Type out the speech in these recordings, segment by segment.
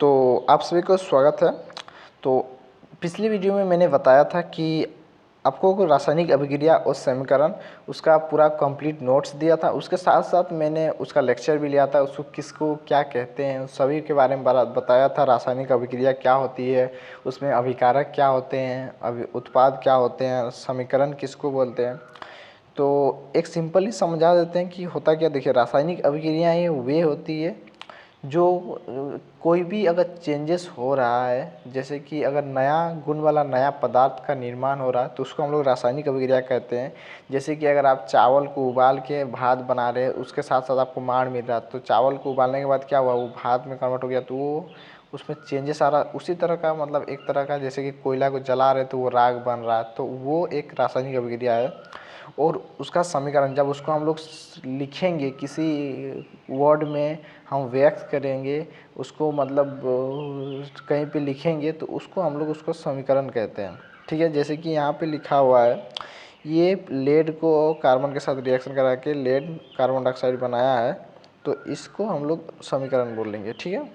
तो आप सभी को स्वागत है। तो पिछली वीडियो में मैंने बताया था कि आपको कोई रासायनिक अभिक्रिया और समीकरण उसका पूरा कंप्लीट नोट्स दिया था। उसके साथ साथ मैंने उसका लेक्चर भी लिया था, उसको किसको क्या कहते हैं उस सभी के बारे में बताया था। रासायनिक अभिक्रिया क्या होती है, उसमें अभिकारक क्या होते हैं, उत्पाद क्या होते हैं, समीकरण किसको बोलते हैं। तो एक सिंपली समझा देते हैं कि होता क्या। देखिए, रासायनिक अभिक्रियाएँ वे होती है जो कोई भी अगर चेंजेस हो रहा है, जैसे कि अगर नया गुण वाला नया पदार्थ का निर्माण हो रहा है तो उसको हम लोग रासायनिक अभिक्रिया कहते हैं। जैसे कि अगर आप चावल को उबाल के भात बना रहे हैं, उसके साथ साथ आपको माड़ मिल रहा है, तो चावल को उबालने के बाद क्या हुआ, वो भात में कन्वर्ट हो गया, तो वो उसमें चेंजेस आ रहा। उसी तरह का मतलब एक तरह का, जैसे कि कोयला को जला रहे तो वो राग बन रहा है, तो वो एक रासायनिक अभिक्रिया है। और उसका समीकरण जब उसको हम लोग लिखेंगे, किसी वर्ड में हम व्यक्त करेंगे उसको, मतलब कहीं पे लिखेंगे तो उसको हम लोग उसको समीकरण कहते हैं। ठीक है, जैसे कि यहाँ पे लिखा हुआ है, ये लेड को कार्बन के साथ रिएक्शन करा के लेड कार्बन डाइऑक्साइड बनाया है, तो इसको हम लोग समीकरण बोल लेंगे। ठीक है,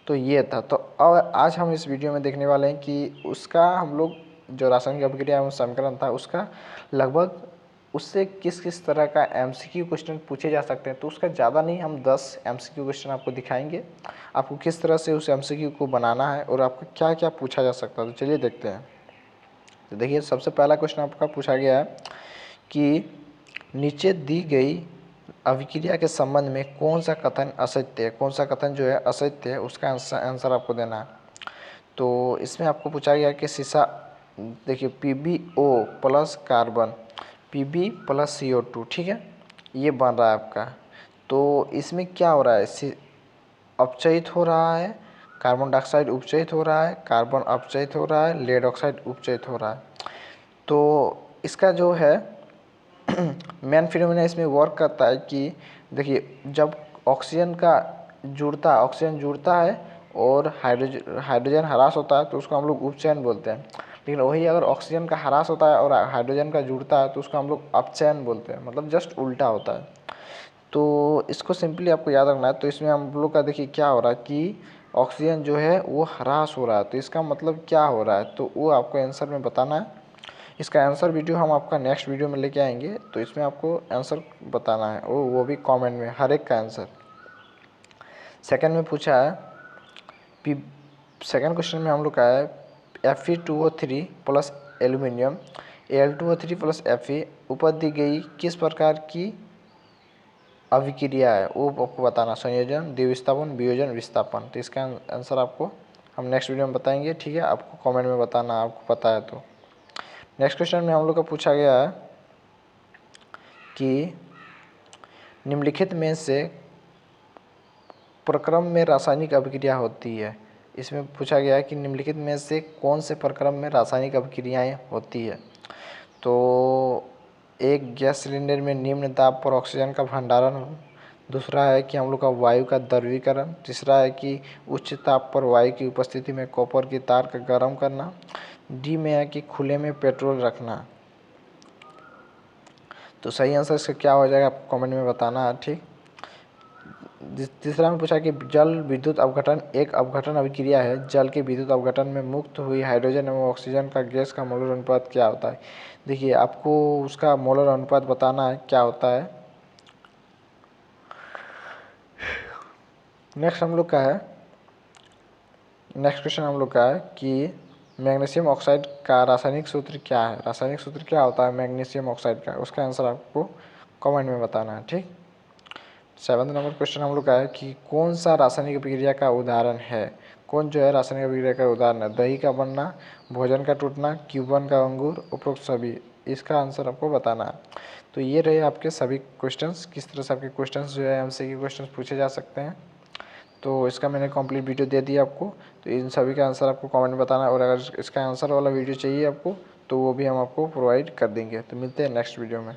तो ये था। तो अब आज हम इस वीडियो में देखने वाले हैं कि उसका हम लोग जो रासायनिक अभिक्रिया एवं समीकरण था उसका लगभग उससे किस किस तरह का एमसीक्यू क्वेश्चन पूछे जा सकते हैं। तो उसका ज़्यादा नहीं, हम 10 एमसीक्यू क्वेश्चन आपको दिखाएंगे, आपको किस तरह से उस एमसीक्यू को बनाना है और आपको क्या क्या पूछा जा सकता है। तो चलिए देखते हैं। तो देखिए, सबसे पहला क्वेश्चन आपका पूछा गया है कि नीचे दी गई अभिक्रिया के संबंध में कौन सा कथन असत्य है, कौन सा कथन जो है असत्य है, उसका आंसर आपको देना है। तो इसमें आपको पूछा गया कि शीशा, देखिए PbO plus carbon, Pb plus CO2, ठीक है, ये बन रहा है आपका। तो इसमें क्या हो रहा है, अपचयित हो रहा है, कार्बन डाइऑक्साइड उपचयित हो रहा है, कार्बन अपचयित हो रहा है, लेड ऑक्साइड उपचयित हो रहा है। तो इसका जो है मेन फिनोमेना इसमें वर्क करता है कि देखिए, जब ऑक्सीजन जुड़ता है और हाइड्रोजन ह्रास होता है तो उसको हम लोग उपचयन बोलते हैं। लेकिन वही अगर ऑक्सीजन का ह्रास होता है और हाइड्रोजन का जुड़ता है तो उसको हम लोग अपचयन बोलते हैं, मतलब जस्ट उल्टा होता है। तो इसको सिंपली आपको याद रखना है। तो इसमें हम लोग का देखिए क्या हो रहा है कि ऑक्सीजन जो है वो ह्रास हो रहा है, तो इसका मतलब क्या हो रहा है, तो वो आपको आंसर में बताना है। इसका आंसर वीडियो हम आपका नेक्स्ट वीडियो में लेके आएंगे, तो इसमें आपको आंसर बताना है, वो भी कमेंट में हर एक का आंसर। सेकंड में पूछा है सेकंड क्वेश्चन में हम लोग का है Fe2O3 plus aluminium Al2O3 plus Fe ऊपर दी गई किस प्रकार की अभिक्रिया है, वो आपको बताना। संयोजन, द्विविस्थापन, वियोजन, विस्थापन। तो इसका आंसर आपको हम नेक्स्ट वीडियो में बताएंगे। ठीक है, आपको कमेंट में बताना, आपको पता है तो। नेक्स्ट क्वेश्चन में हम लोग का पूछा गया है कि निम्नलिखित में से प्रक्रम में रासायनिक अभिक्रिया होती है। इसमें पूछा गया है कि निम्नलिखित में से कौन से प्रक्रम में रासायनिक अभिक्रियाएं होती है। तो एक गैस सिलेंडर में निम्न दाब पर ऑक्सीजन का भंडारण, दूसरा है कि हम लोग का वायु का द्रवीकरण, तीसरा है कि उच्च ताप पर वायु की उपस्थिति में कॉपर की तार का गर्म करना, डी में है कि खुले में पेट्रोल रखना। तो सही आंसर इसका क्या हो जाएगा आपको कमेंट में बताना है। ठीक, तीसरा में पूछा कि जल विद्युत अपघटन एक अपघटन अभिक्रिया है। जल के विद्युत अपघटन में मुक्त हुई हाइड्रोजन एवं ऑक्सीजन का गैस का मोलर अनुपात क्या होता है। देखिए, आपको उसका मोलर अनुपात बताना है क्या होता है। नेक्स्ट क्वेश्चन हम लोग का है कि मैग्नीशियम ऑक्साइड का रासायनिक सूत्र क्या है। रासायनिक सूत्र क्या होता है मैग्नीशियम ऑक्साइड का, उसका आंसर आपको कमेंट में बताना है। ठीक, 7 नंबर क्वेश्चन हम लोग का है कि कौन सा रासायनिक अभिक्रिया का उदाहरण है। कौन जो है रासायनिक अभिक्रिया का उदाहरण है, दही का बनना, भोजन का टूटना, क्यूबन का अंगूर, उपरोक्त सभी। इसका आंसर आपको बताना है। तो ये रहे आपके सभी क्वेश्चंस, किस तरह से आपके क्वेश्चंस जो है एमसीक्यू क्वेश्चंस पूछे जा सकते हैं। तो इसका मैंने कंप्लीट वीडियो दे दिया आपको, तो इन सभी का आंसर आपको कमेंट में बताना है। और अगर इसका आंसर वाला वीडियो चाहिए आपको तो वो भी हम आपको प्रोवाइड कर देंगे। तो मिलते हैं नेक्स्ट वीडियो में।